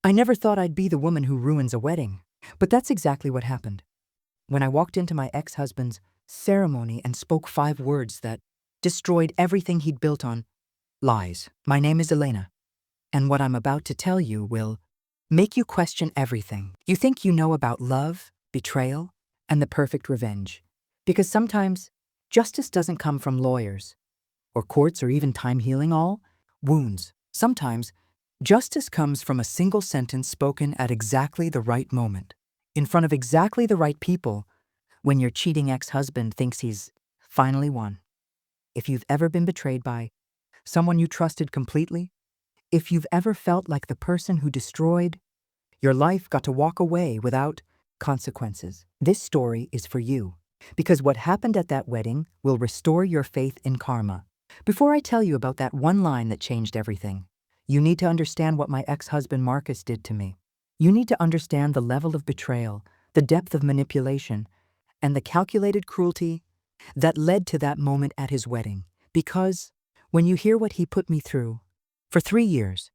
I never thought I'd be the woman who ruins a wedding, but that's exactly what happened. When I walked into my ex-husband's ceremony and spoke 5 words that destroyed everything he'd built on lies. My name is Elena, and what I'm about to tell you will make you question everything you think you know about love, betrayal, and the perfect revenge. Because sometimes justice doesn't come from lawyers, or courts, or even time healing all wounds. Sometimes justice comes from a single sentence spoken at exactly the right moment, in front of exactly the right people, when your cheating ex-husband thinks he's finally won. If you've ever been betrayed by someone you trusted completely, if you've ever felt like the person who destroyed your life got to walk away without consequences, this story is for you. Because what happened at that wedding will restore your faith in karma. Before I tell you about that one line that changed everything, you need to understand what my ex-husband Marcus did to me. You need to understand the level of betrayal, the depth of manipulation, and the calculated cruelty that led to that moment at his wedding. Because when you hear what he put me through for 3 years,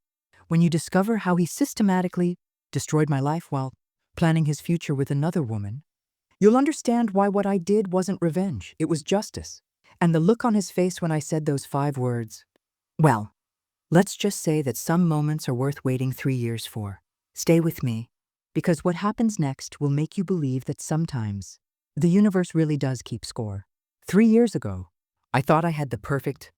when you discover how he systematically destroyed my life while planning his future with another woman, you'll understand why what I did wasn't revenge, it was justice. And the look on his face when I said those 5 words, well, let's just say that some moments are worth waiting 3 years for. Stay with me, because what happens next will make you believe that sometimes the universe really does keep score. 3 years ago, I thought I had the perfect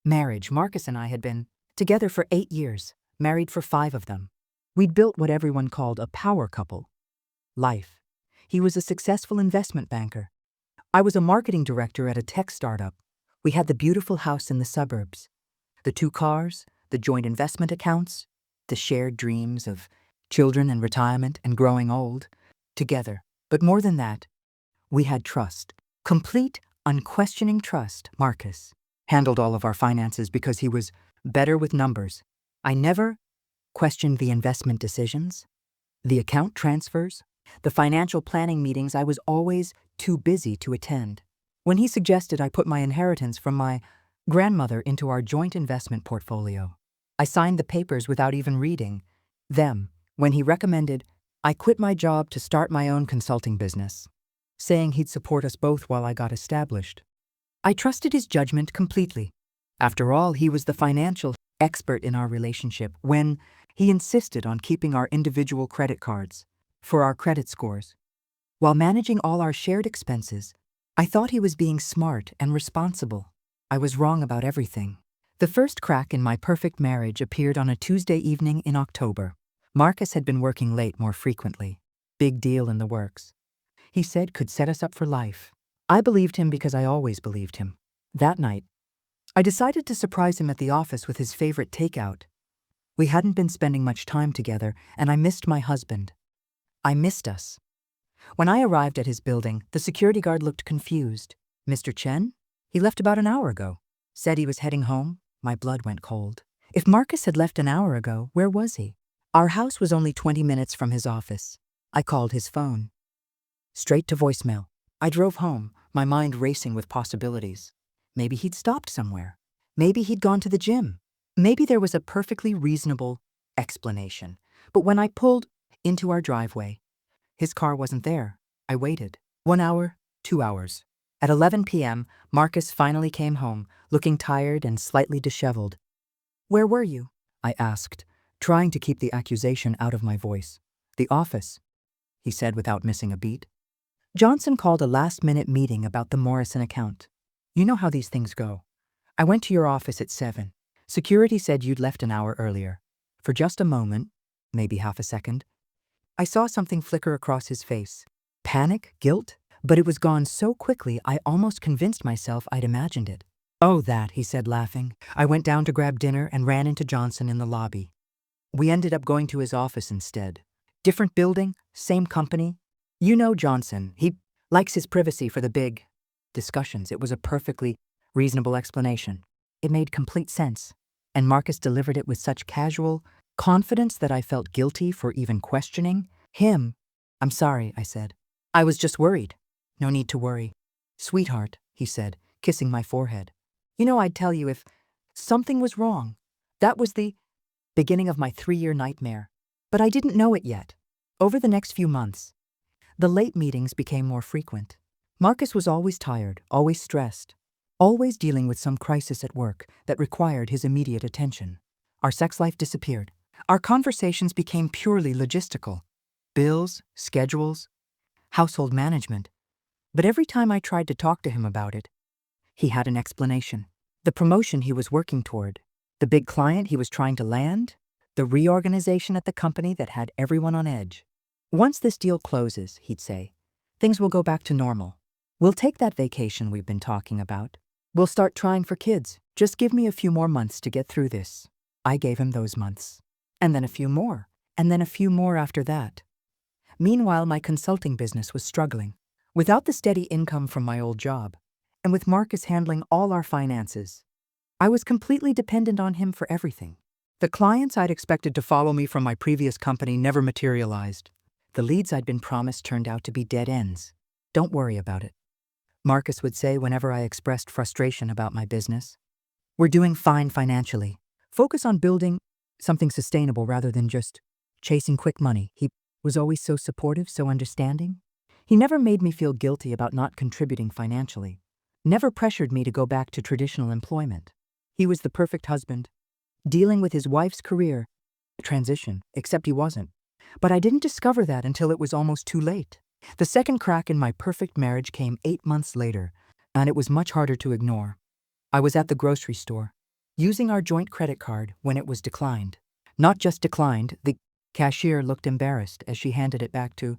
marriage. Marcus and I had been together for 8 years, married for 5 of them. We'd built what everyone called a power couple life. He was a successful investment banker. I was a marketing director at a tech startup. We had the beautiful house in the suburbs, the 2 cars, the joint investment accounts, the shared dreams of children and retirement and growing old together. But more than that, we had trust. Complete, unquestioning trust. Marcus handled all of our finances because he was better with numbers. I never questioned the investment decisions, the account transfers, the financial planning meetings. I was always too busy to attend. When he suggested I put my inheritance from my grandmother into our joint investment portfolio, I signed the papers without even reading them. When he recommended I quit my job to start my own consulting business, saying he'd support us both while I got established, I trusted his judgment completely. After all, he was the financial expert in our relationship. When he insisted on keeping our individual credit cards for our credit scores, while managing all our shared expenses, I thought he was being smart and responsible. I was wrong about everything. The first crack in my perfect marriage appeared on a Tuesday evening in October. Marcus had been working late more frequently. Big deal in the works. He said could set us up for life. I believed him because I always believed him. That night, I decided to surprise him at the office with his favorite takeout. We hadn't been spending much time together, and I missed my husband. I missed us. When I arrived at his building, the security guard looked confused. Mr. Chen? He left about an hour ago. Said he was heading home. My blood went cold. If Marcus had left an hour ago, where was he? Our house was only 20 minutes from his office. I called his phone. Straight to voicemail. I drove home, my mind racing with possibilities. Maybe he'd stopped somewhere. Maybe he'd gone to the gym. Maybe there was a perfectly reasonable explanation. But when I pulled into our driveway, his car wasn't there. I waited. 1 hour, 2 hours. At 11 p.m., Marcus finally came home, looking tired and slightly disheveled. Where were you? I asked, trying to keep the accusation out of my voice. The office, he said without missing a beat. Johnson called a last-minute meeting about the Morrison account. You know how these things go. I went to your office at 7. Security said you'd left an hour earlier. For just a moment, maybe half a second, I saw something flicker across his face. Panic? Guilt? But it was gone so quickly I almost convinced myself I'd imagined it. Oh, that, he said, laughing. I went down to grab dinner and ran into Johnson in the lobby. We ended up going to his office instead. Different building, same company. You know Johnson, he likes his privacy for the big discussions. It was a perfectly reasonable explanation. It made complete sense. And Marcus delivered it with such casual confidence that I felt guilty for even questioning him. I'm sorry, I said. I was just worried. No need to worry. Sweetheart, he said, kissing my forehead. You know, I'd tell you if something was wrong. That was the beginning of my 3-year nightmare. But I didn't know it yet. Over the next few months, the late meetings became more frequent. Marcus was always tired, always stressed, always dealing with some crisis at work that required his immediate attention. Our sex life disappeared. Our conversations became purely logistical. Bills, schedules, household management. But every time I tried to talk to him about it, he had an explanation. The promotion he was working toward, the big client he was trying to land, the reorganization at the company that had everyone on edge. Once this deal closes, he'd say, things will go back to normal. We'll take that vacation we've been talking about. We'll start trying for kids. Just give me a few more months to get through this. I gave him those months. And then a few more. And then a few more after that. Meanwhile, my consulting business was struggling. Without the steady income from my old job, and with Marcus handling all our finances, I was completely dependent on him for everything. The clients I'd expected to follow me from my previous company never materialized. The leads I'd been promised turned out to be dead ends. Don't worry about it, Marcus would say whenever I expressed frustration about my business. We're doing fine financially. Focus on building something sustainable rather than just chasing quick money. He was always so supportive, so understanding. He never made me feel guilty about not contributing financially. Never pressured me to go back to traditional employment. He was the perfect husband, dealing with his wife's career transition, except he wasn't. But I didn't discover that until it was almost too late. The second crack in my perfect marriage came 8 months later, and it was much harder to ignore. I was at the grocery store, using our joint credit card when it was declined. Not just declined, the cashier looked embarrassed as she handed it back to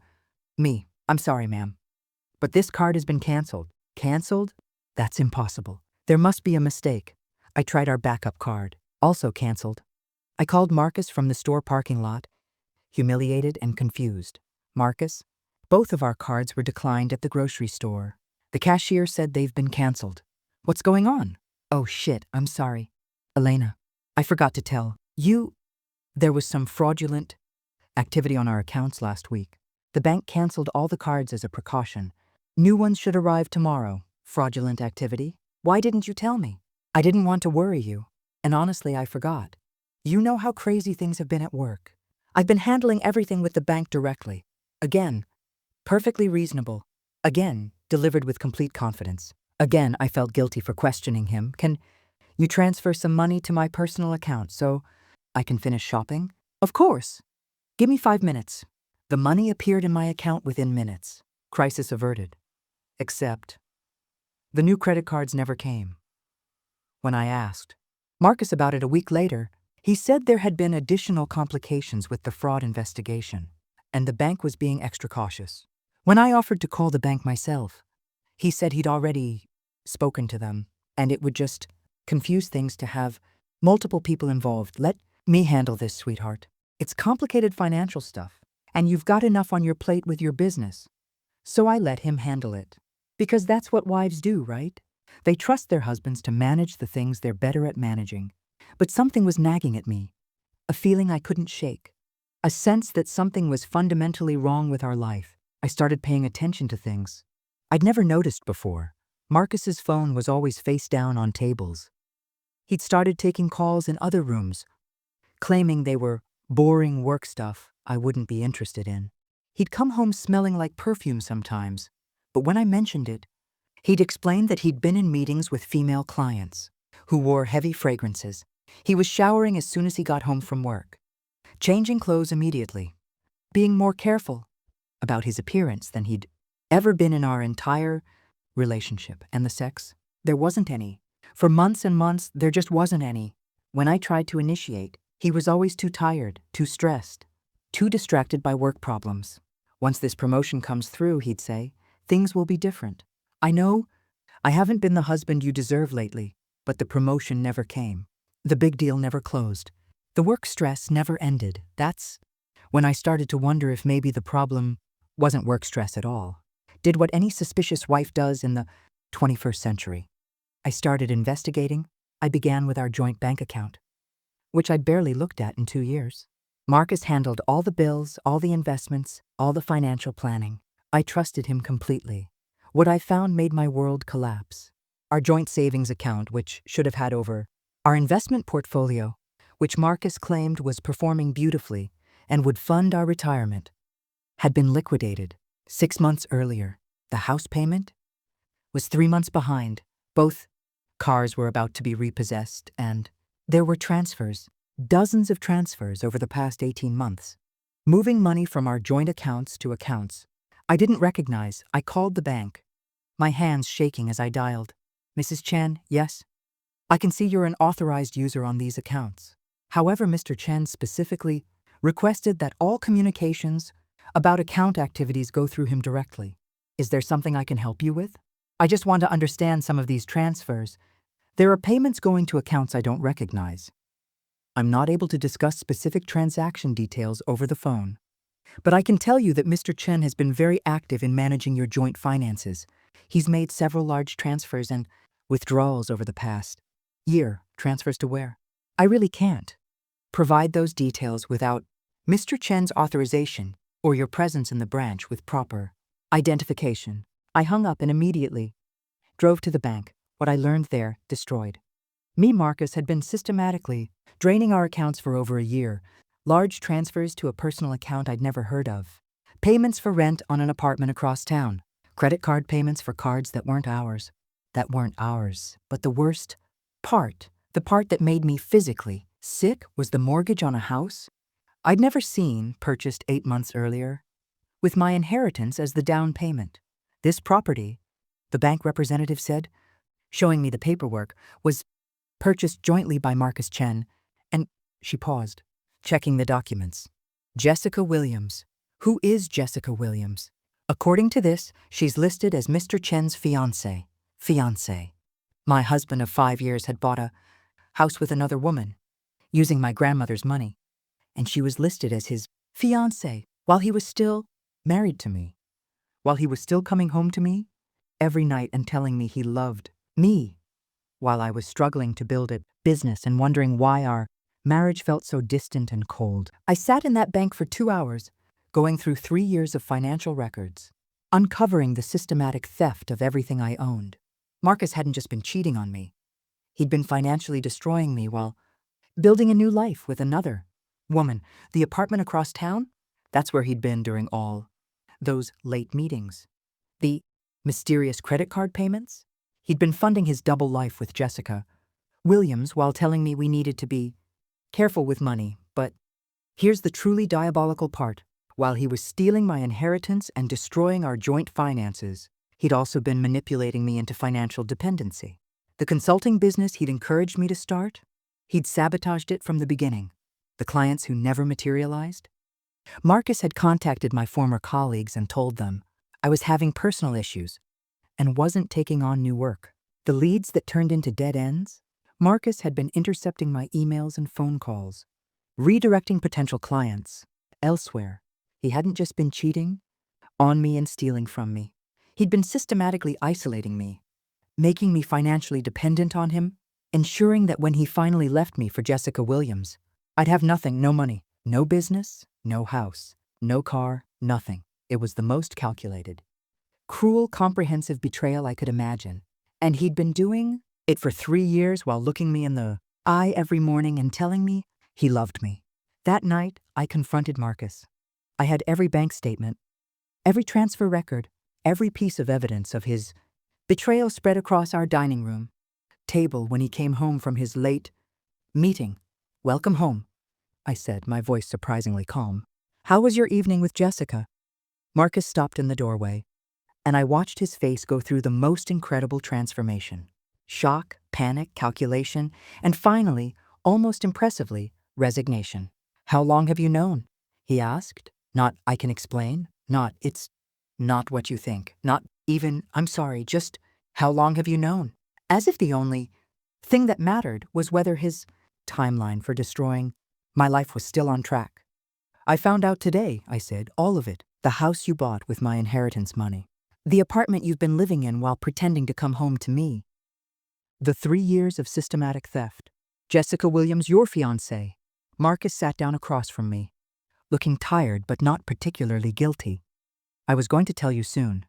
me. I'm sorry, ma'am, but this card has been canceled. Canceled? That's impossible. There must be a mistake. I tried our backup card. Also canceled. I called Marcus from the store parking lot, humiliated and confused. Marcus, both of our cards were declined at the grocery store. The cashier said they've been canceled. What's going on? Oh shit, I'm sorry. Elena, I forgot to tell you. There was some fraudulent activity on our accounts last week. The bank canceled all the cards as a precaution. New ones should arrive tomorrow. Fraudulent activity? Why didn't you tell me? I didn't want to worry you. And honestly, I forgot. You know how crazy things have been at work. I've been handling everything with the bank directly. Again, perfectly reasonable. Again, delivered with complete confidence. Again, I felt guilty for questioning him. Can you transfer some money to my personal account so I can finish shopping? Of course. Give me 5 minutes. The money appeared in my account within minutes. Crisis averted. Except the new credit cards never came. When I asked Marcus about it a week later, he said there had been additional complications with the fraud investigation, and the bank was being extra cautious. When I offered to call the bank myself, he said he'd already spoken to them, and it would just confuse things to have multiple people involved. Let me handle this, sweetheart. It's complicated financial stuff, and you've got enough on your plate with your business. So I let him handle it. Because that's what wives do, right? They trust their husbands to manage the things they're better at managing. But something was nagging at me, a feeling I couldn't shake, a sense that something was fundamentally wrong with our life. I started paying attention to things I'd never noticed before. Marcus's phone was always face down on tables. He'd started taking calls in other rooms, claiming they were boring work stuff I wouldn't be interested in. He'd come home smelling like perfume sometimes, but when I mentioned it, he'd explain that he'd been in meetings with female clients who wore heavy fragrances. He was showering as soon as he got home from work, changing clothes immediately, being more careful about his appearance than he'd ever been in our entire relationship. And the sex? There wasn't any. For months and months, there just wasn't any. When I tried to initiate, he was always too tired, too stressed, too distracted by work problems. Once this promotion comes through, he'd say, things will be different. I know I haven't been the husband you deserve lately, but the promotion never came. The big deal never closed. The work stress never ended. That's when I started to wonder if maybe the problem wasn't work stress at all. Did what any suspicious wife does in the 21st century. I started investigating. I began with our joint bank account, which I'd barely looked at in 2 years. Marcus handled all the bills, all the investments, all the financial planning. I trusted him completely. What I found made my world collapse. Our joint savings account, which should have had over, our investment portfolio, which Marcus claimed was performing beautifully, and would fund our retirement had been liquidated 6 months earlier. The house payment was 3 months behind. Both cars were about to be repossessed, and there were transfers, dozens of transfers over the past 18 months. Moving money from our joint accounts to accounts I didn't recognize. I called the bank, my hands shaking as I dialed. Mrs. Chen, yes? I can see you're an authorized user on these accounts. However, Mr. Chen specifically requested that all communications about account activities go through him directly. Is there something I can help you with? I just want to understand some of these transfers. There are payments going to accounts I don't recognize. I'm not able to discuss specific transaction details over the phone, but I can tell you that Mr. Chen has been very active in managing your joint finances. He's made several large transfers and withdrawals over the past year. Transfers to where? I really can't provide those details without Mr. Chen's authorization or your presence in the branch with proper identification. I hung up and immediately drove to the bank. What I learned there destroyed me. Marcus had been systematically draining our accounts for over a year. Large transfers to a personal account I'd never heard of. Payments for rent on an apartment across town. Credit card payments for cards that weren't ours. But the worst part, the part that made me physically sick, was the mortgage on a house I'd never seen, purchased 8 months earlier, with my inheritance as the down payment. This property, the bank representative said, showing me the paperwork, was purchased jointly by Marcus Chen, and she paused, checking the documents. Jessica Williams. Who is Jessica Williams? According to this, she's listed as Mr. Chen's fiancé. My husband of 5 years had bought a house with another woman, using my grandmother's money, and she was listed as his fiancé while he was still married to me, while he was still coming home to me every night and telling me he loved me, while I was struggling to build a business and wondering why our marriage felt so distant and cold. I sat in that bank for 2 hours, going through 3 years of financial records, uncovering the systematic theft of everything I owned. Marcus hadn't just been cheating on me. He'd been financially destroying me while building a new life with another woman. The apartment across town? That's where he'd been during all those late meetings. The mysterious credit card payments? He'd been funding his double life with Jessica Williams while telling me we needed to be careful with money. But here's the truly diabolical part. While he was stealing my inheritance and destroying our joint finances, he'd also been manipulating me into financial dependency. The consulting business he'd encouraged me to start, he'd sabotaged it from the beginning. The clients who never materialized? Marcus had contacted my former colleagues and told them I was having personal issues and wasn't taking on new work. The leads that turned into dead ends? Marcus had been intercepting my emails and phone calls, redirecting potential clients elsewhere. He hadn't just been cheating on me and stealing from me. He'd been systematically isolating me, making me financially dependent on him, ensuring that when he finally left me for Jessica Williams, I'd have nothing, no money, no business, no house, no car, nothing. It was the most calculated, cruel, comprehensive betrayal I could imagine. And he'd been doing it for 3 years while looking me in the eye every morning and telling me he loved me. That night, I confronted Marcus. I had every bank statement, every transfer record, every piece of evidence of his betrayal spread across our dining room table when he came home from his late meeting. "Welcome home," I said, my voice surprisingly calm. "How was your evening with Jessica?" Marcus stopped in the doorway, and I watched his face go through the most incredible transformation. Shock, panic, calculation, and finally, almost impressively, resignation. "How long have you known?" he asked. Not, "I can explain," not, "It's not what you think," not even, "I'm sorry," just, "How long have you known?" As if the only thing that mattered was whether his timeline for destroying my life was still on track. "I found out today," I said, "all of it. The house you bought with my inheritance money. The apartment you've been living in while pretending to come home to me. The 3 years of systematic theft. Jessica Williams, your fiancée." Marcus sat down across from me, looking tired but not particularly guilty. "I was going to tell you soon,"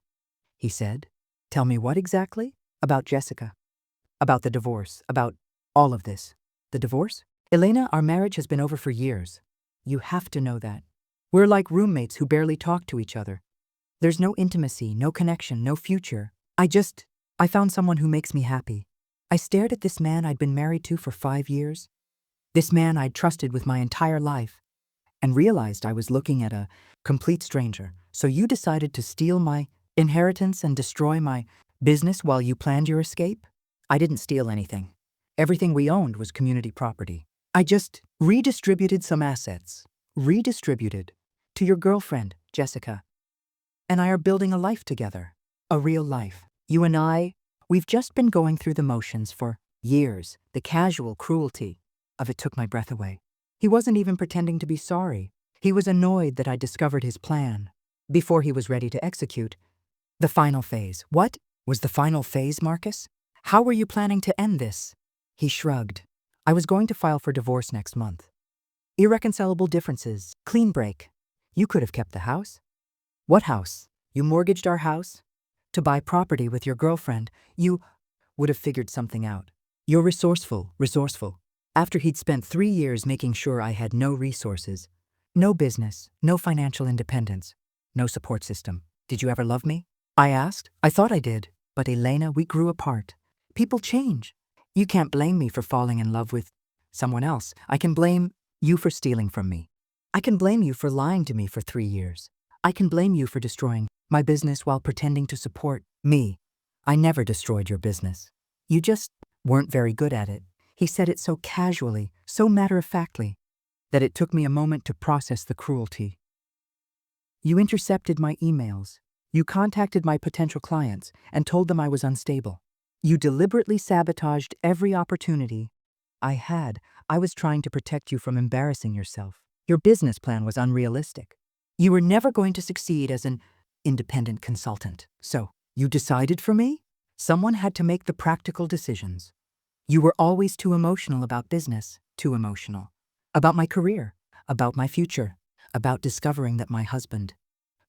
he said. "Tell me what exactly?" "About Jessica. About the divorce. About all of this." "The divorce?" "Elena, our marriage has been over for years. You have to know that. We're like roommates who barely talk to each other. There's no intimacy, no connection, no future. I found someone who makes me happy. I stared at this man I'd been married to for 5 years, this man I'd trusted with my entire life, and realized I was looking at a complete stranger. So you decided to steal my inheritance and destroy my business while you planned your escape? I didn't steal anything. Everything we owned was community property. I just redistributed some assets. Redistributed. To your girlfriend, Jessica. And I are building a life together. A real life. You and I, we've just been going through the motions for years. The casual cruelty of it took my breath away. He wasn't even pretending to be sorry. He was annoyed that I discovered his plan before he was ready to execute the final phase. What was the final phase, Marcus? How were you planning to end this? He shrugged. I was going to file for divorce next month. Irreconcilable differences. Clean break. You could have kept the house. What house? You mortgaged our house? To buy property with your girlfriend. You would have figured something out. You're resourceful. After he'd spent 3 years making sure I had no resources, no business, no financial independence, no support system. Did you ever love me? I asked. I thought I did. But Elena, we grew apart. People change. You can't blame me for falling in love with someone else. I can blame you for stealing from me. I can blame you for lying to me for 3 years. I can blame you for destroying my business while pretending to support me. I never destroyed your business. You just weren't very good at it. He said it so casually, so matter-of-factly, that it took me a moment to process the cruelty. You intercepted my emails. You contacted my potential clients and told them I was unstable. You deliberately sabotaged every opportunity I had. I was trying to protect you from embarrassing yourself. Your business plan was unrealistic. You were never going to succeed as an independent consultant. So, you decided for me? Someone had to make the practical decisions. You were always too emotional about business, too emotional. About my career, about my future, about discovering that my husband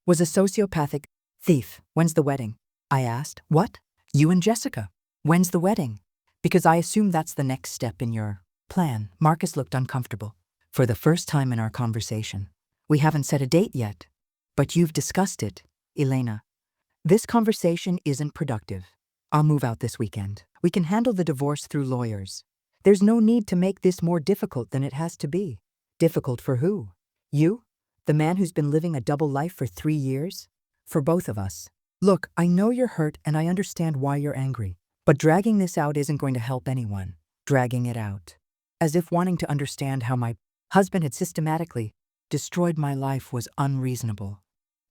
was a sociopathic thief. When's the wedding? I asked. What? You and Jessica. When's the wedding? Because I assume that's the next step in your plan. Marcus looked uncomfortable. For the first time in our conversation. We haven't set a date yet. But you've discussed it, Elena. This conversation isn't productive. I'll move out this weekend. We can handle the divorce through lawyers. There's no need to make this more difficult than it has to be. Difficult for who? You? The man who's been living a double life for 3 years? For both of us. Look, I know you're hurt and I understand why you're angry. But dragging this out isn't going to help anyone. Dragging it out. As if wanting to understand how my husband had systematically destroyed my life was unreasonable.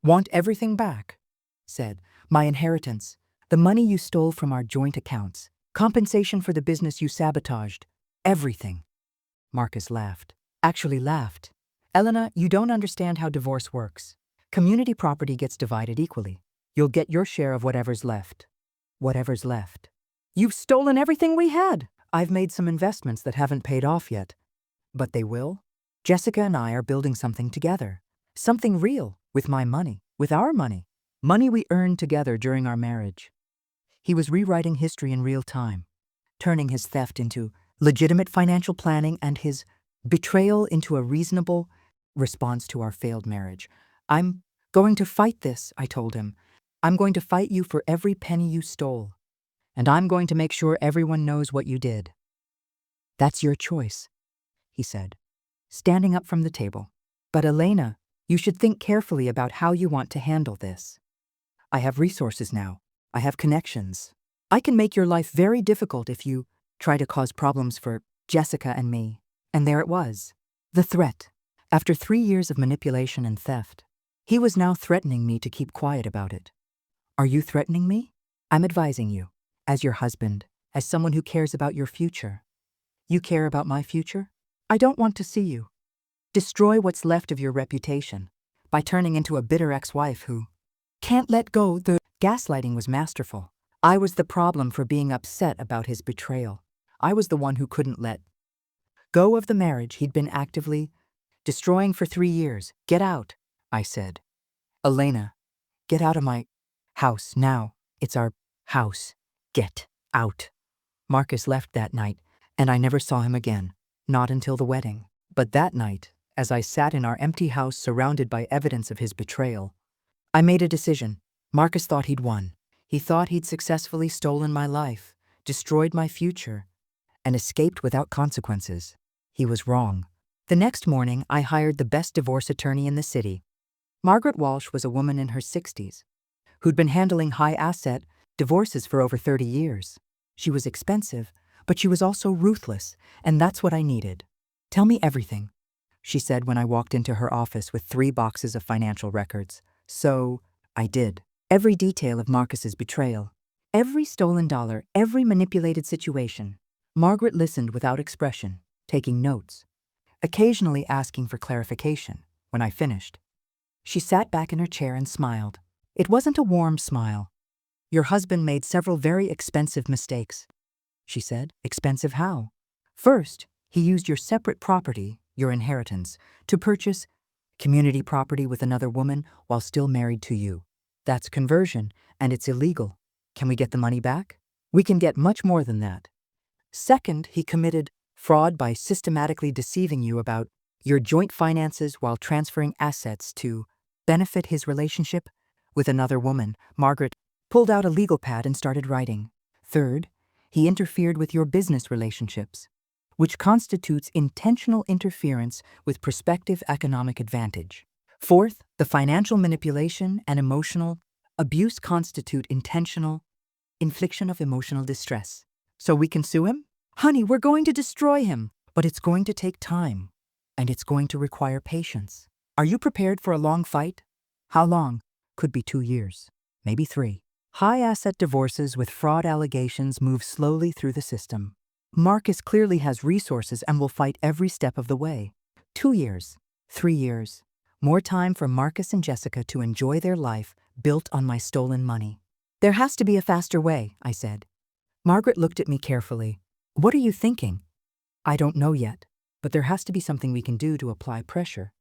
Want everything back? Said. My inheritance. The money you stole from our joint accounts. Compensation for the business you sabotaged. Everything. Marcus laughed. Actually laughed. Elena, you don't understand how divorce works. Community property gets divided equally. You'll get your share of whatever's left. Whatever's left. You've stolen everything we had. I've made some investments that haven't paid off yet. But they will. Jessica and I are building something together. Something real, with my money, with our money. Money we earned together during our marriage. He was rewriting history in real time, turning his theft into legitimate financial planning and his betrayal into a reasonable response to our failed marriage. I'm going to fight this, I told him. I'm going to fight you for every penny you stole. And I'm going to make sure everyone knows what you did. That's your choice, he said, standing up from the table. But Elena, you should think carefully about how you want to handle this. I have resources now. I have connections. I can make your life very difficult if you try to cause problems for Jessica and me. And there it was. The threat. After 3 years of manipulation and theft, he was now threatening me to keep quiet about it. Are you threatening me? I'm advising you, as your husband, as someone who cares about your future. You care about my future? I don't want to see you destroy what's left of your reputation by turning into a bitter ex-wife who can't let go. The gaslighting was masterful. I was the problem for being upset about his betrayal. I was the one who couldn't let go of the marriage he'd been actively destroying for 3 years. Get out, I said. Elena, get out of my house now. It's our house. Get out. Marcus left that night, and I never saw him again. Not until the wedding. But that night, as I sat in our empty house surrounded by evidence of his betrayal. I made a decision. Marcus thought he'd won. He thought he'd successfully stolen my life, destroyed my future, and escaped without consequences. He was wrong. The next morning, I hired the best divorce attorney in the city. Margaret Walsh was a woman in her 60s, who'd been handling high-asset divorces for over 30 years. She was expensive, but she was also ruthless, and that's what I needed. "Tell me everything," she said when I walked into her office with 3 boxes of financial records. So I did. Every detail of Marcus's betrayal, every stolen dollar, every manipulated situation. Margaret listened without expression, taking notes, occasionally asking for clarification. When I finished, she sat back in her chair and smiled. It wasn't a warm smile. "Your husband made several very expensive mistakes," she said. "Expensive how?" "First, he used your separate property, your inheritance, to purchase community property with another woman while still married to you. That's conversion, and it's illegal. Can we get the money back? We can get much more than that. Second, he committed fraud by systematically deceiving you about your joint finances while transferring assets to benefit his relationship with another woman." Margaret pulled out a legal pad and started writing. "Third, he interfered with your business relationships, which constitutes intentional interference with prospective economic advantage. Fourth, the financial manipulation and emotional abuse constitute intentional infliction of emotional distress. So we can sue him? Honey, we're going to destroy him. But it's going to take time, and it's going to require patience. Are you prepared for a long fight? How long? Could be 2 years, maybe 3. High-asset divorces with fraud allegations move slowly through the system. Marcus clearly has resources and will fight every step of the way. 2 years, 3 years. More time for Marcus and Jessica to enjoy their life built on my stolen money. There has to be a faster way, I said. Margaret looked at me carefully. What are you thinking? I don't know yet, but there has to be something we can do to apply pressure.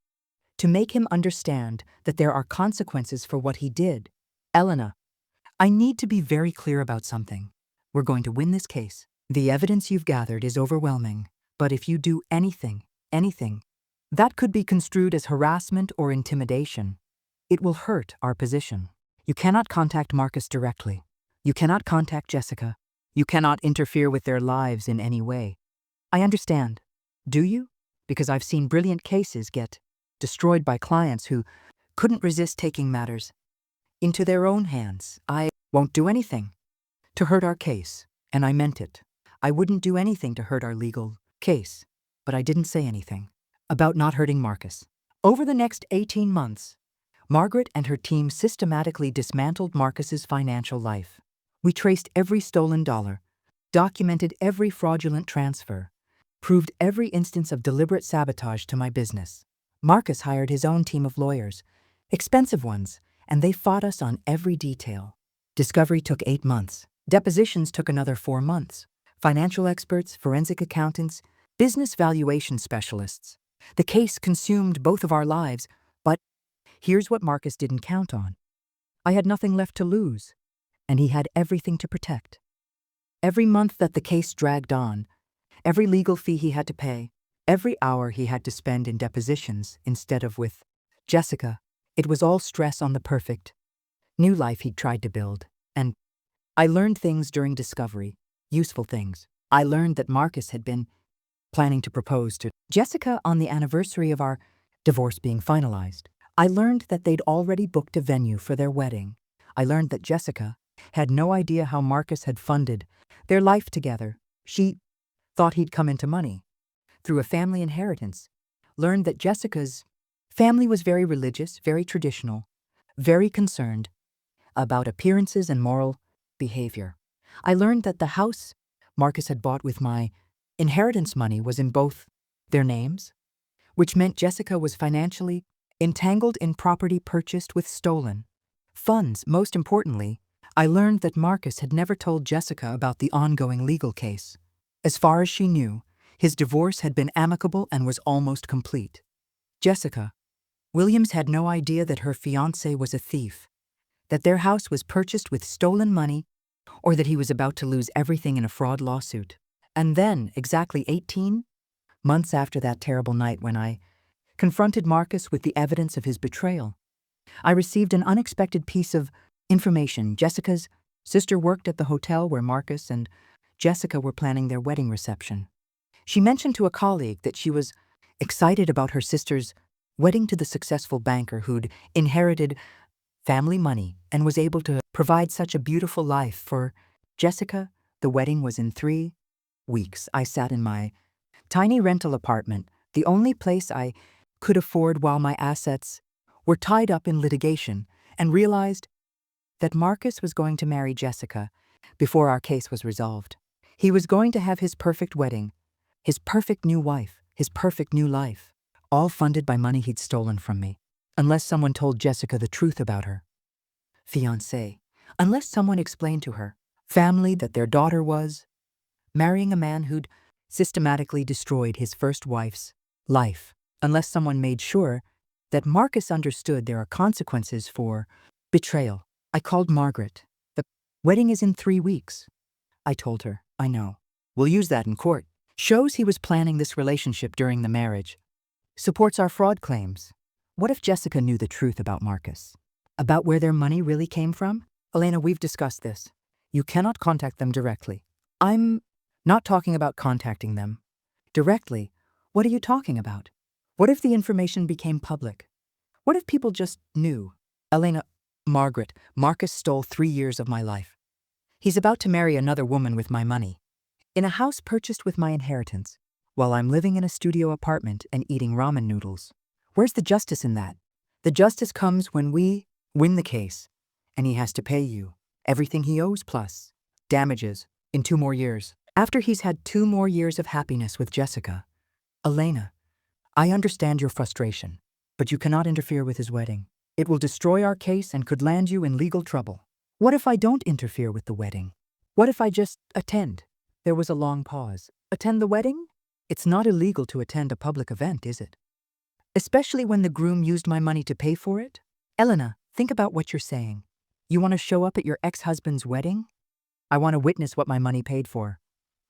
To make him understand that there are consequences for what he did. Elena, I need to be very clear about something. We're going to win this case. The evidence you've gathered is overwhelming, but if you do anything, that could be construed as harassment or intimidation. It will hurt our position. You cannot contact Marcus directly. You cannot contact Jessica. You cannot interfere with their lives in any way. I understand. Do you? Because I've seen brilliant cases get destroyed by clients who couldn't resist taking matters into their own hands. I won't do anything to hurt our case, and I meant it. I wouldn't do anything to hurt our legal case, but I didn't say anything about not hurting Marcus. Over the next 18 months, Margaret and her team systematically dismantled Marcus's financial life. We traced every stolen dollar, documented every fraudulent transfer, proved every instance of deliberate sabotage to my business. Marcus hired his own team of lawyers, expensive ones, and they fought us on every detail. Discovery took 8 months. Depositions took another 4 months. Financial experts, forensic accountants, business valuation specialists. The case consumed both of our lives, but here's what Marcus didn't count on. I had nothing left to lose, and he had everything to protect. Every month that the case dragged on, every legal fee he had to pay, every hour he had to spend in depositions instead of with Jessica, it was all stress on the perfect new life he'd tried to build. And I learned things during discovery, useful things. I learned that Marcus had been planning to propose to Jessica on the anniversary of our divorce being finalized. I learned that they'd already booked a venue for their wedding. I learned that Jessica had no idea how Marcus had funded their life together. She thought he'd come into money through a family inheritance. Learned that Jessica's family was very religious, very traditional, very concerned about appearances and moral behavior. I learned that the house Marcus had bought with my inheritance money was in both their names, which meant Jessica was financially entangled in property purchased with stolen funds. Most importantly, I learned that Marcus had never told Jessica about the ongoing legal case. As far as she knew, his divorce had been amicable and was almost complete. Jessica Williams had no idea that her fiancé was a thief, that their house was purchased with stolen money, or that he was about to lose everything in a fraud lawsuit. And then, exactly 18 months after that terrible night when I confronted Marcus with the evidence of his betrayal. I received an unexpected piece of information. Jessica's sister worked at the hotel where Marcus and Jessica were planning their wedding reception. She mentioned to a colleague that she was excited about her sister's wedding to the successful banker who'd inherited family money and was able to provide such a beautiful life for Jessica. The wedding was in 3 weeks. I sat in my tiny rental apartment, the only place I could afford while my assets were tied up in litigation, and realized that Marcus was going to marry Jessica before our case was resolved. He was going to have his perfect wedding, his perfect new wife, his perfect new life, all funded by money he'd stolen from me. Unless someone told Jessica the truth about her fiancé, unless someone explained to her family that their daughter was marrying a man who'd systematically destroyed his first wife's life, unless someone made sure that Marcus understood there are consequences for betrayal. I called Margaret. The wedding is in 3 weeks. I told her, I know. We'll use that in court. Shows he was planning this relationship during the marriage. Supports our fraud claims. What if Jessica knew the truth about Marcus? About where their money really came from? Elena, we've discussed this. You cannot contact them directly. I'm not talking about contacting them directly. What are you talking about? What if the information became public? What if people just knew? Elena, Margaret, Marcus stole 3 years of my life. He's about to marry another woman with my money, in a house purchased with my inheritance, while I'm living in a studio apartment and eating ramen noodles. Where's the justice in that? The justice comes when we win the case, and he has to pay you everything he owes plus damages in 2 more years. After he's had 2 more years of happiness with Jessica. Elena, I understand your frustration, but you cannot interfere with his wedding. It will destroy our case and could land you in legal trouble. What if I don't interfere with the wedding? What if I just attend? There was a long pause. Attend the wedding? It's not illegal to attend a public event, is it? Especially when the groom used my money to pay for it? Elena, think about what you're saying. You want to show up at your ex-husband's wedding? I want to witness what my money paid for.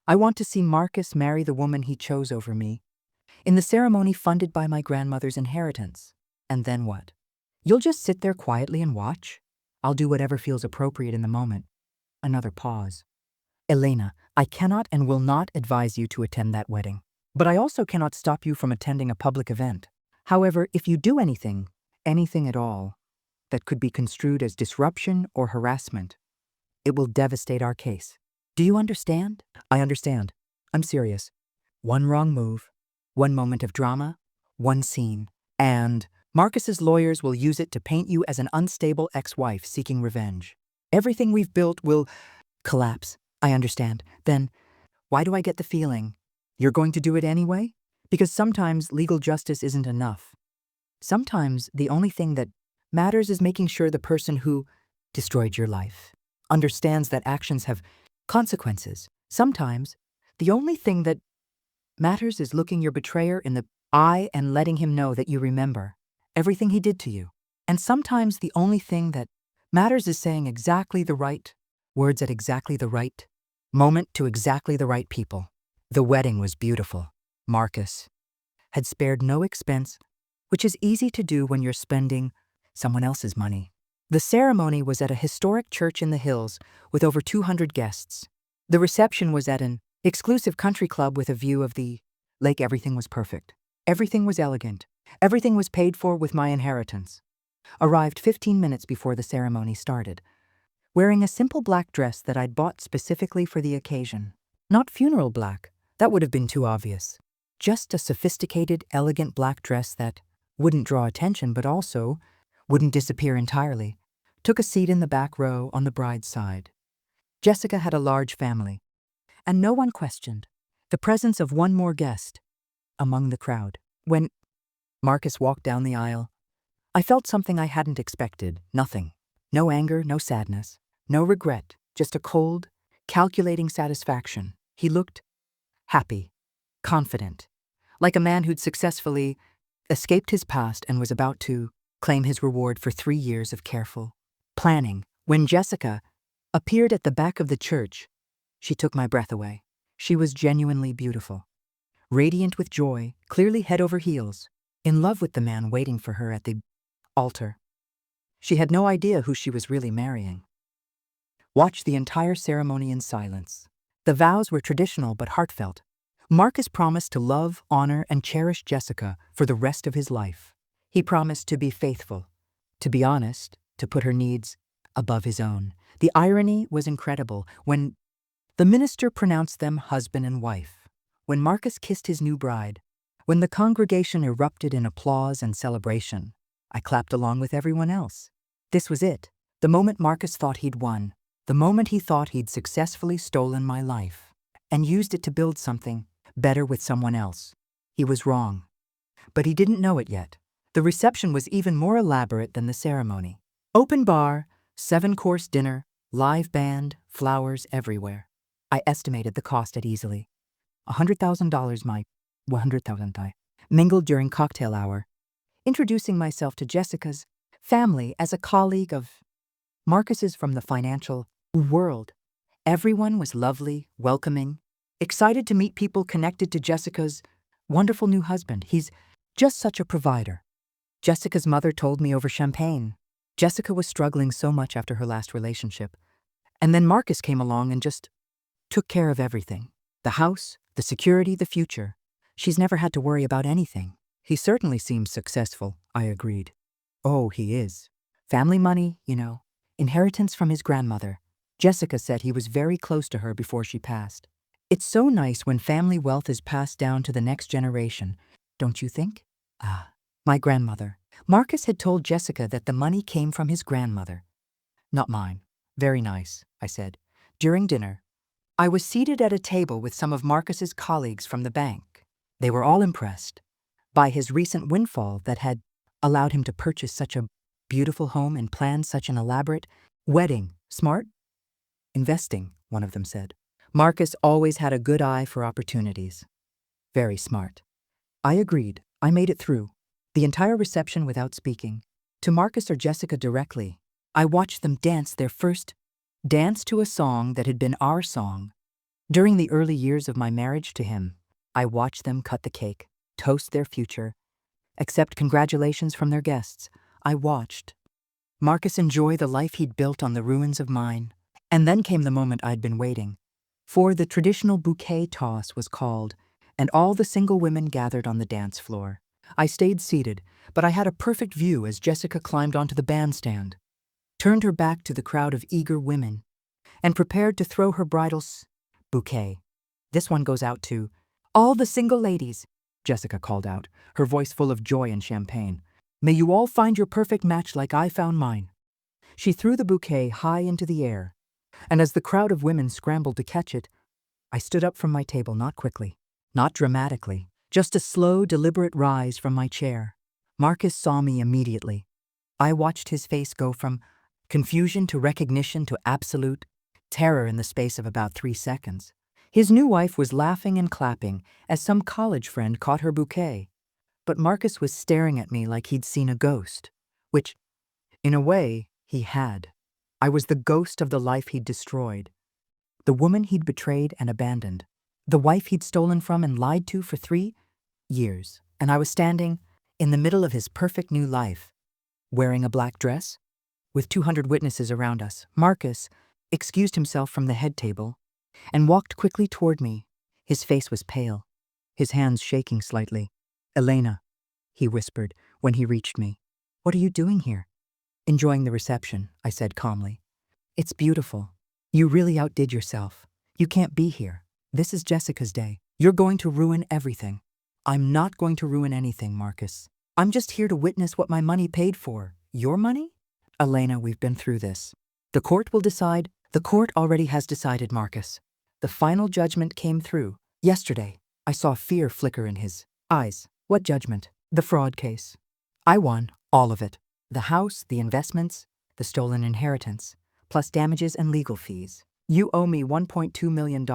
I want to see Marcus marry the woman he chose over me, in the ceremony funded by my grandmother's inheritance. And then what? You'll just sit there quietly and watch? I'll do whatever feels appropriate in the moment. Another pause. Elena, I cannot and will not advise you to attend that wedding. But I also cannot stop you from attending a public event. However, if you do anything at all, that could be construed as disruption or harassment, it will devastate our case. Do you understand? I understand. I'm serious. One wrong move, one moment of drama, one scene, and Marcus's lawyers will use it to paint you as an unstable ex-wife seeking revenge. Everything we've built will collapse. I understand. Then, why do I get the feeling you're going to do it anyway? Because sometimes legal justice isn't enough. Sometimes the only thing that matters is making sure the person who destroyed your life understands that actions have consequences. Sometimes the only thing that matters is looking your betrayer in the eye and letting him know that you remember everything he did to you. And sometimes the only thing that matters is saying exactly the right words at exactly the right moment to exactly the right people. The wedding was beautiful. Marcus had spared no expense, which is easy to do when you're spending someone else's money. The ceremony was at a historic church in the hills with over 200 guests. The reception was at an exclusive country club with a view of the lake. Everything was perfect. Everything was elegant. Everything was paid for with my inheritance. Arrived 15 minutes before the ceremony started, wearing a simple black dress that I'd bought specifically for the occasion. Not funeral black, that would have been too obvious. Just a sophisticated, elegant black dress that wouldn't draw attention but also wouldn't disappear entirely. Took a seat in the back row on the bride's side. Jessica had a large family, and no one questioned the presence of one more guest among the crowd. When Marcus walked down the aisle, I felt something I hadn't expected. Nothing. No anger, no sadness, no regret, just a cold, calculating satisfaction. He looked happy, confident, like a man who'd successfully escaped his past and was about to claim his reward for 3 years of careful planning. When Jessica appeared at the back of the church, she took my breath away. She was genuinely beautiful, radiant with joy, clearly head over heels. in love with the man waiting for her at the altar. She had no idea who she was really marrying. Watched the entire ceremony in silence. The vows were traditional but heartfelt. Marcus promised to love, honor, and cherish Jessica for the rest of his life. He promised to be faithful, to be honest, to put her needs above his own. The irony was incredible when the minister pronounced them husband and wife. When Marcus kissed his new bride, when the congregation erupted in applause and celebration, I clapped along with everyone else. This was it, the moment Marcus thought he'd won, the moment he thought he'd successfully stolen my life and used it to build something better with someone else. He was wrong, but he didn't know it yet. The reception was even more elaborate than the ceremony. Open bar, 7-course dinner, live band, flowers everywhere. I estimated the cost at easily $100,000. My 100,000. I mingled during cocktail hour, introducing myself to Jessica's family as a colleague of Marcus's from the financial world. Everyone was lovely, welcoming, excited to meet people connected to Jessica's wonderful new husband. He's just such a provider. Jessica's mother told me over champagne. Jessica was struggling so much after her last relationship. And then Marcus came along and just took care of everything. The house, the security, the future. She's never had to worry about anything. He certainly seems successful, I agreed. Oh, he is. Family money, inheritance from his grandmother. Jessica said he was very close to her before she passed. It's so nice when family wealth is passed down to the next generation, don't you think? My grandmother. Marcus had told Jessica that the money came from his grandmother. Not mine. Very nice, I said. During dinner, I was seated at a table with some of Marcus's colleagues from the bank. They were all impressed by his recent windfall that had allowed him to purchase such a beautiful home and plan such an elaborate wedding. Smart? Investing, one of them said. Marcus always had a good eye for opportunities. Very smart. I agreed. I made it through the entire reception without speaking to Marcus or Jessica directly. I watched them dance their first dance to a song that had been our song. During the early years of my marriage to him, I watched them cut the cake, toast their future, accept congratulations from their guests. I watched Marcus enjoy the life he'd built on the ruins of mine. And then came the moment I'd been waiting for. The traditional bouquet toss was called, and all the single women gathered on the dance floor. I stayed seated, but I had a perfect view as Jessica climbed onto the bandstand, turned her back to the crowd of eager women, and prepared to throw her bridal bouquet. This one goes out to all the single ladies, Jessica called out, her voice full of joy and champagne. May you all find your perfect match like I found mine. She threw the bouquet high into the air, and as the crowd of women scrambled to catch it, I stood up from my table, not quickly, not dramatically, just a slow, deliberate rise from my chair. Marcus saw me immediately. I watched his face go from confusion to recognition to absolute terror in the space of about 3 seconds. His new wife was laughing and clapping as some college friend caught her bouquet, but Marcus was staring at me like he'd seen a ghost, which, in a way, he had. I was the ghost of the life he'd destroyed, the woman he'd betrayed and abandoned, the wife he'd stolen from and lied to for 3 years, and I was standing in the middle of his perfect new life, wearing a black dress, with 200 witnesses around us. Marcus excused himself from the head table and walked quickly toward me. His face was pale, his hands shaking slightly. Elena, he whispered when he reached me. What are you doing here? Enjoying the reception, I said calmly. It's beautiful. You really outdid yourself. You can't be here. This is Jessica's day. You're going to ruin everything. I'm not going to ruin anything, Marcus. I'm just here to witness what my money paid for. Your money? Elena, we've been through this. The court will decide. The court already has decided, Marcus. The final judgment came through. Yesterday, I saw fear flicker in his eyes. What judgment? The fraud case. I won all of it. The house, the investments, the stolen inheritance, plus damages and legal fees. You owe me $1.2 million.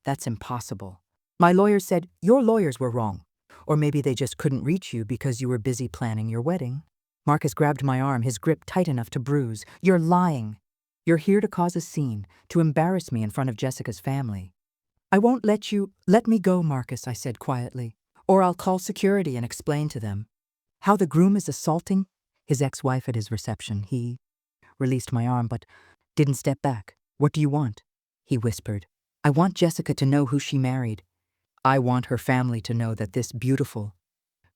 That's impossible. My lawyers said your lawyers were wrong. Or maybe they just couldn't reach you because you were busy planning your wedding. Marcus grabbed my arm, his grip tight enough to bruise. You're lying. You're here to cause a scene, to embarrass me in front of Jessica's family. I won't let you. Let me go, Marcus, I said quietly. Or I'll call security and explain to them how the groom is assaulting his ex-wife at his reception. He released my arm but didn't step back. What do you want? He whispered. I want Jessica to know who she married. I want her family to know that this beautiful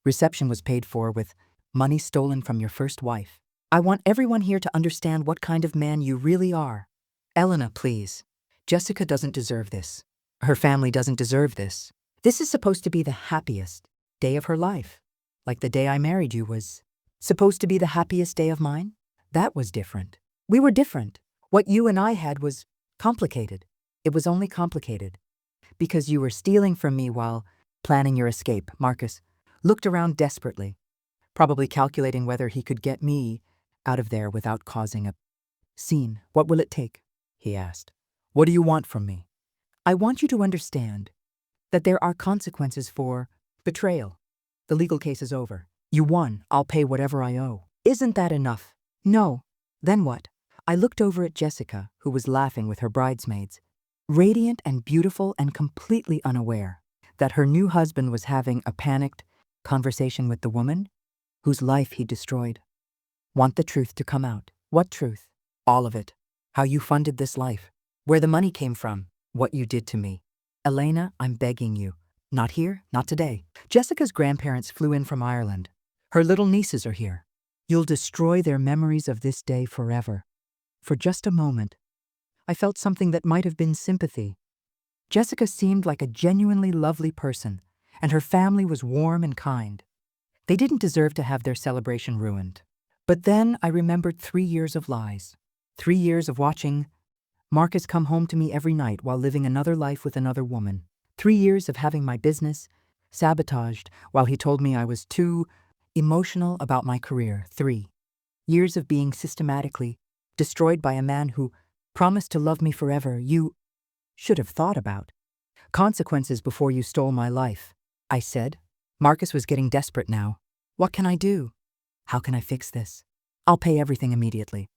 reception was paid for with money stolen from your first wife. I want everyone here to understand what kind of man you really are. Elena, please. Jessica doesn't deserve this. Her family doesn't deserve this. This is supposed to be the happiest day of her life. Like the day I married you was supposed to be the happiest day of mine. That was different. We were different. What you and I had was complicated. It was only complicated because you were stealing from me while planning your escape. Marcus looked around desperately, probably calculating whether he could get me out of there without causing a scene. What will it take? He asked. What do you want from me? I want you to understand that there are consequences for betrayal. The legal case is over. You won. I'll pay whatever I owe. Isn't that enough? No. Then what? I looked over at Jessica, who was laughing with her bridesmaids, radiant and beautiful and completely unaware that her new husband was having a panicked conversation with the woman whose life he destroyed. Want the truth to come out. What truth? All of it. How you funded this life. Where the money came from. What you did to me. Elena, I'm begging you. Not here, not today. Jessica's grandparents flew in from Ireland. Her little nieces are here. You'll destroy their memories of this day forever. For just a moment, I felt something that might have been sympathy. Jessica seemed like a genuinely lovely person, and her family was warm and kind. They didn't deserve to have their celebration ruined. But then I remembered 3 years of lies. 3 years of watching Marcus come home to me every night while living another life with another woman. 3 years of having my business sabotaged while he told me I was too emotional about my career. 3 years of being systematically destroyed by a man who promised to love me forever. You should have thought about consequences before you stole my life, I said. Marcus was getting desperate now. What can I do? How can I fix this? I'll pay everything immediately.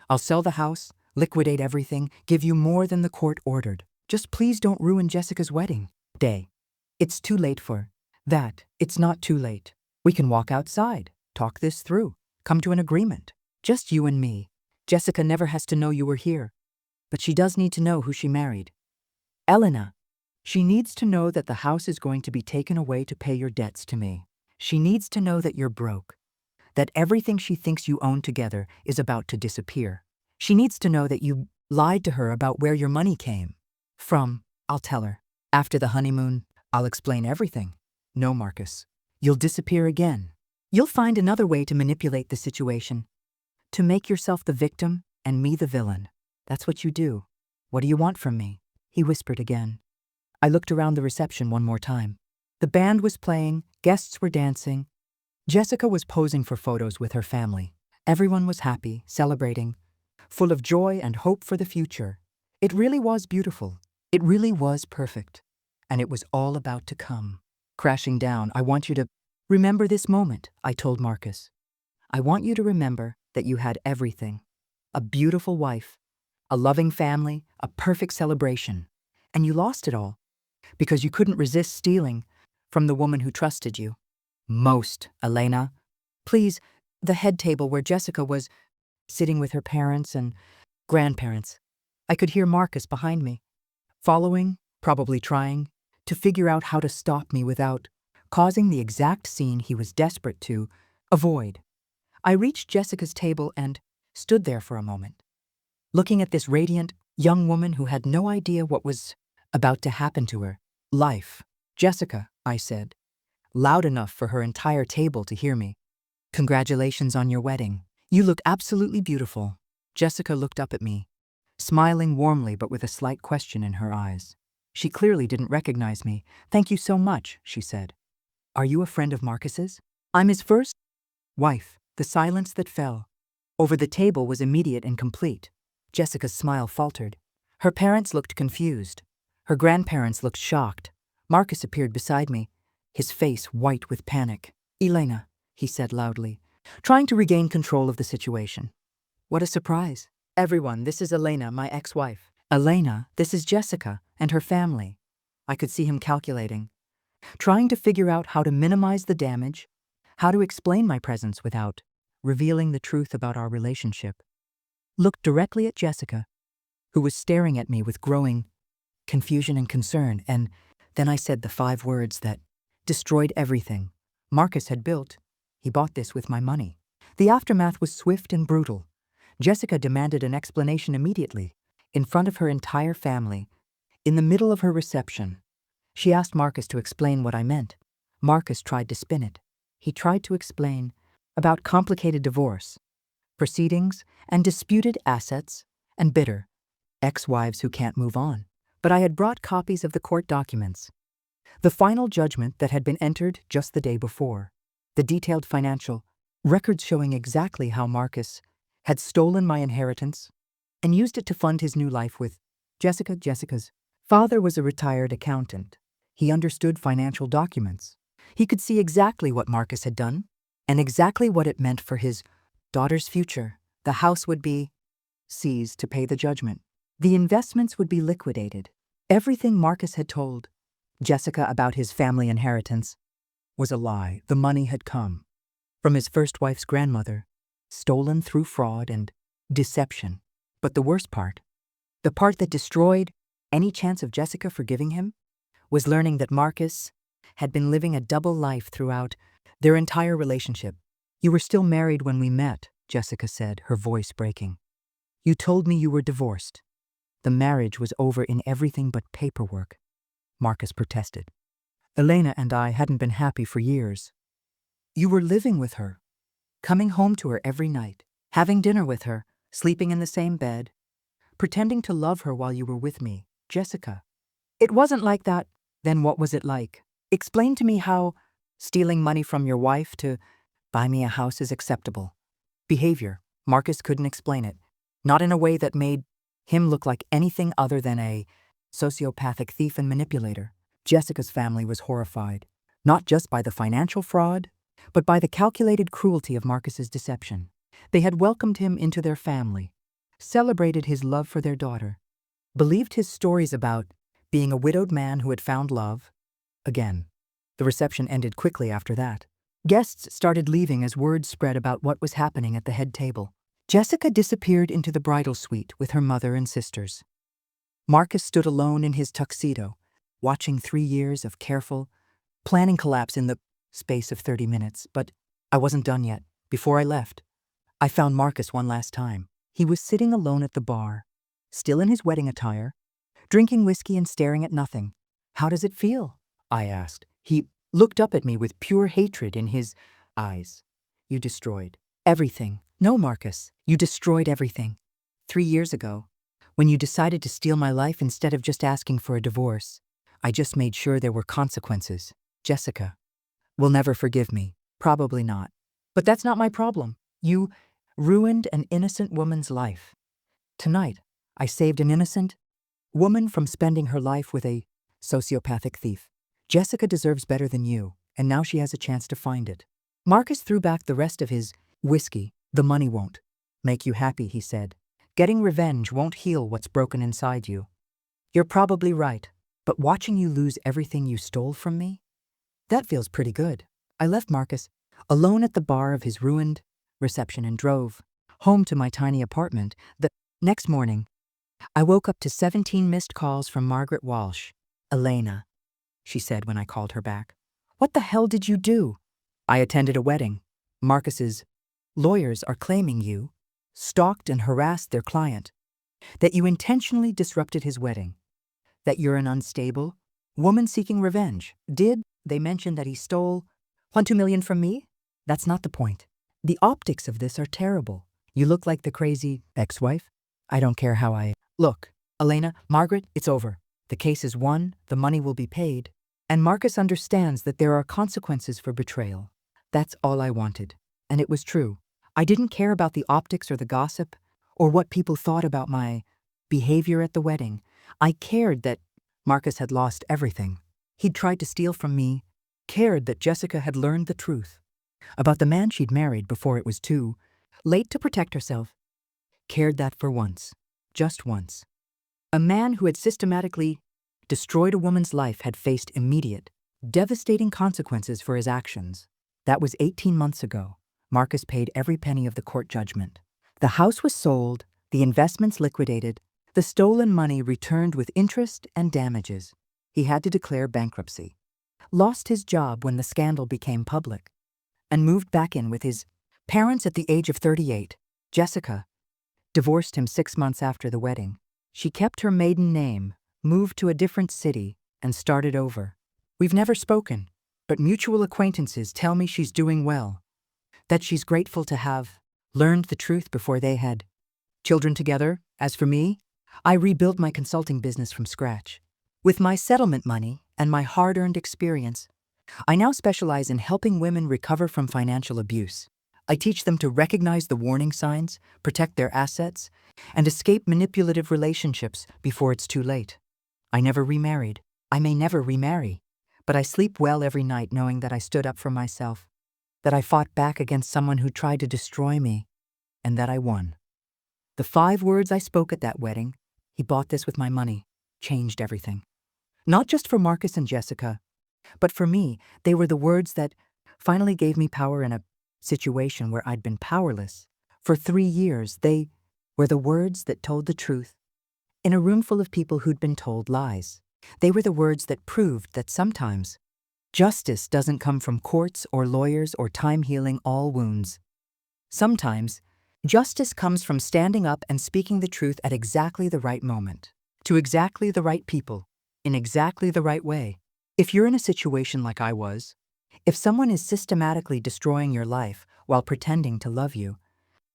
I'll sell the house, liquidate everything, give you more than the court ordered. Just please don't ruin Jessica's wedding day. It's too late for that. It's not too late. We can walk outside, talk this through, come to an agreement. Just you and me. Jessica never has to know you were here, but she does need to know who she married. Elena. She needs to know that the house is going to be taken away to pay your debts to me. She needs to know that you're broke, that everything she thinks you own together is about to disappear. She needs to know that you lied to her about where your money came from. I'll tell her. After the honeymoon, I'll explain everything. No, Marcus. You'll disappear again. You'll find another way to manipulate the situation, to make yourself the victim and me the villain. That's what you do. What do you want from me? He whispered again. I looked around the reception one more time. The band was playing, guests were dancing. Jessica was posing for photos with her family. Everyone was happy, celebrating, full of joy and hope for the future. It really was beautiful. It really was perfect. And it was all about to come crashing down. I want you to remember this moment, I told Marcus. I want you to remember that you had everything. A beautiful wife, a loving family, a perfect celebration. And you lost it all because you couldn't resist stealing from the woman who trusted you. Most, Elena. Please, the head table where Jessica was sitting with her parents and grandparents. I could hear Marcus behind me, following, probably trying, to figure out how to stop me without causing the exact scene he was desperate to avoid. I reached Jessica's table and stood there for a moment, looking at this radiant young woman who had no idea what was about to happen to her. Life. Jessica, I said, loud enough for her entire table to hear me. Congratulations on your wedding. You look absolutely beautiful. Jessica looked up at me, smiling warmly but with a slight question in her eyes. She clearly didn't recognize me. Thank you so much, she said. Are you a friend of Marcus's? I'm his first wife. The silence that fell over the table was immediate and complete. Jessica's smile faltered. Her parents looked confused. Her grandparents looked shocked. Marcus appeared beside me, his face white with panic. Elena, he said loudly, trying to regain control of the situation. What a surprise. Everyone, this is Elena, my ex-wife. Elena, this is Jessica and her family. I could see him calculating. trying to figure out how to minimize the damage, how to explain my presence without revealing the truth about our relationship. Looked directly at Jessica, who was staring at me with growing confusion and concern, and then I said the 5 words that destroyed everything Marcus had built. He bought this with my money. The aftermath was swift and brutal. Jessica demanded an explanation immediately, in front of her entire family, in the middle of her reception. She asked Marcus to explain what I meant. Marcus tried to spin it. He tried to explain about complicated divorce, proceedings, and disputed assets, and bitter ex-wives who can't move on. But I had brought copies of the court documents, the final judgment that had been entered just the day before, the detailed financial records showing exactly how Marcus had stolen my inheritance and used it to fund his new life with Jessica. Jessica's father was a retired accountant. He understood financial documents. He could see exactly what Marcus had done and exactly what it meant for his daughter's future. The house would be seized to pay the judgment. The investments would be liquidated. Everything Marcus had told Jessica about his family inheritance was a lie. The money had come from his first wife's grandmother, stolen through fraud and deception. But the worst part, the part that destroyed any chance of Jessica forgiving him, was learning that Marcus had been living a double life throughout their entire relationship. "You were still married when we met," Jessica said, her voice breaking. "You told me you were divorced. The marriage was over in everything but paperwork," Marcus protested. "Elena and I hadn't been happy for years. You were living with her, coming home to her every night, having dinner with her, sleeping in the same bed, pretending to love her while you were with me, Jessica. It wasn't like that." "Then what was it like? Explain to me how stealing money from your wife to buy me a house is acceptable." Behavior. Marcus couldn't explain it, not in a way that made him look like anything other than a sociopathic thief and manipulator. Jessica's family was horrified, not just by the financial fraud, but by the calculated cruelty of Marcus's deception. They had welcomed him into their family, celebrated his love for their daughter, believed his stories about being a widowed man who had found love. Again, the reception ended quickly after that. Guests started leaving as word spread about what was happening at the head table. Jessica disappeared into the bridal suite with her mother and sisters. Marcus stood alone in his tuxedo, watching 3 years of careful planning collapse in the space of 30 minutes. But I wasn't done yet. Before I left, I found Marcus one last time. He was sitting alone at the bar, still in his wedding attire, drinking whiskey and staring at nothing. "How does it feel?" I asked. He looked up at me with pure hatred in his eyes. "You destroyed everything." "No, Marcus, you destroyed everything. 3 years ago, when you decided to steal my life instead of just asking for a divorce, I just made sure there were consequences. Jessica will never forgive me. Probably not. But that's not my problem. You ruined an innocent woman's life. Tonight, I saved an innocent woman from spending her life with a sociopathic thief. Jessica deserves better than you, and now she has a chance to find it." Marcus threw back the rest of his whiskey. "The money won't make you happy," he said. "Getting revenge won't heal what's broken inside you. You're probably right, but watching you lose everything you stole from me, that feels pretty good." I left Marcus alone at the bar of his ruined reception and drove home to my tiny apartment. The next morning, I woke up to 17 missed calls from Margaret Walsh. "Elena," she said when I called her back. "What the hell did you do?" "I attended a wedding. Marcus's lawyers are claiming you stalked and harassed their client, that you intentionally disrupted his wedding, that you're an unstable woman seeking revenge. Did they mention that he stole 1-2 million from me? That's not the point. The optics of this are terrible. You look like the crazy ex-wife. I don't care how I look. Elena, Margaret, it's over. The case is won, the money will be paid, and Marcus understands that there are consequences for betrayal. That's all I wanted. And it was true. I didn't care about the optics or the gossip, or what people thought about my behavior at the wedding. I cared that Marcus had lost everything. He'd tried to steal from me, cared that Jessica had learned the truth about the man she'd married before it was too late to protect herself, cared that for once, just once, a man who had systematically destroyed a woman's life had faced immediate devastating consequences for his actions. That was 18 months ago. Marcus paid every penny of the court judgment. The house was sold, the investments liquidated, the stolen money returned with interest and damages. He had to declare bankruptcy, lost his job when the scandal became public, and moved back in with his parents at the age of 38. Jessica divorced him 6 months after the wedding. She kept her maiden name, moved to a different city, and started over. We've never spoken, but mutual acquaintances tell me she's doing well, that she's grateful to have learned the truth before they had children together. As for me, I rebuilt my consulting business from scratch. With my settlement money and my hard-earned experience, I now specialize in helping women recover from financial abuse. I teach them to recognize the warning signs, protect their assets, and escape manipulative relationships before it's too late. I never remarried. I may never remarry, but I sleep well every night knowing that I stood up for myself, that I fought back against someone who tried to destroy me, and that I won. The 5 words I spoke at that wedding, "He bought this with my money," changed everything. Not just for Marcus and Jessica, but for me. They were the words that finally gave me power in a situation where I'd been powerless. For 3 years, they were the words that told the truth in a room full of people who'd been told lies. They were the words that proved that sometimes justice doesn't come from courts or lawyers or time healing all wounds. Sometimes justice comes from standing up and speaking the truth at exactly the right moment, to exactly the right people, in exactly the right way. If you're in a situation like I was, if someone is systematically destroying your life while pretending to love you,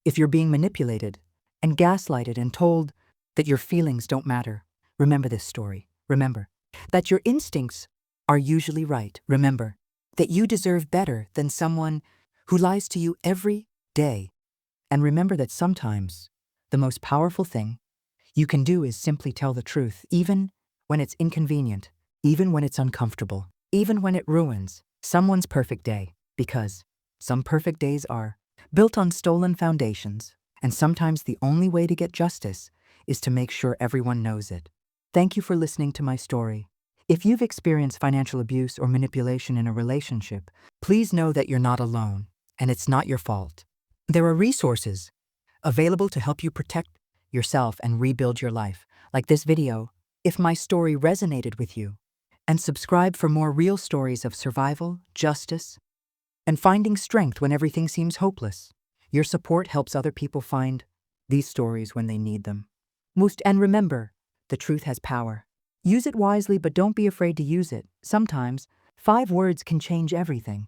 if you're being manipulated and gaslighted and told that your feelings don't matter, remember this story. Remember that your instincts are usually right. Remember that you deserve better than someone who lies to you every day. And remember that sometimes the most powerful thing you can do is simply tell the truth, even when it's inconvenient, even when it's uncomfortable, even when it ruins someone's perfect day, because some perfect days are built on stolen foundations, and sometimes the only way to get justice is to make sure everyone knows it. Thank you for listening to my story. If you've experienced financial abuse or manipulation in a relationship, please know that you're not alone, and it's not your fault. There are resources available to help you protect yourself and rebuild your life, like this video, if my story resonated with you. And subscribe for more real stories of survival, justice, and finding strength when everything seems hopeless. Your support helps other people find these stories when they need them. And remember, the truth has power. Use it wisely, but don't be afraid to use it. Sometimes 5 words can change everything.